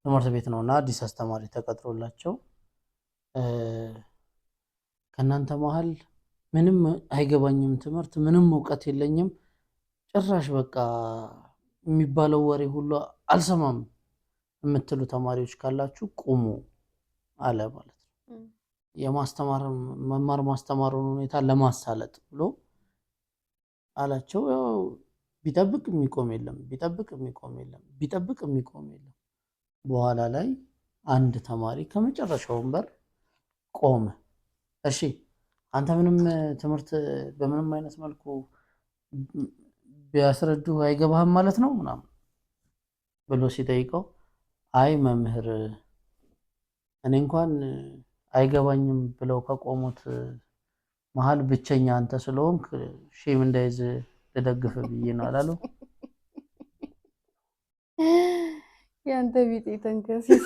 ትምህርት ቤት ነውና አዲስ አስተማሪ ተቀጥሮላቸው ከእናንተ መሀል ምንም አይገባኝም ትምህርት ምንም እውቀት የለኝም ጭራሽ በቃ የሚባለው ወሬ ሁሉ አልሰማም የምትሉ ተማሪዎች ካላችሁ ቁሙ አለ ማለት ነው። መማር ማስተማሩን ሁኔታ ለማሳለጥ ብሎ አላቸው። ያው ቢጠብቅ የሚቆም የለም። በኋላ ላይ አንድ ተማሪ ከመጨረሻው ወንበር ቆመ። እሺ አንተ ምንም ትምህርት በምንም አይነት መልኩ ቢያስረዱ አይገባህም ማለት ነው ምናምን ብሎ ሲጠይቀው አይ መምህር እኔ እንኳን አይገባኝም ብለው ከቆሙት መሃል ብቸኛ አንተ ስለሆንክ ሼም እንዳይዝ ልደግፍ ብዬ ነው አላለው። ያንተ ቢጤ ተንከሲስ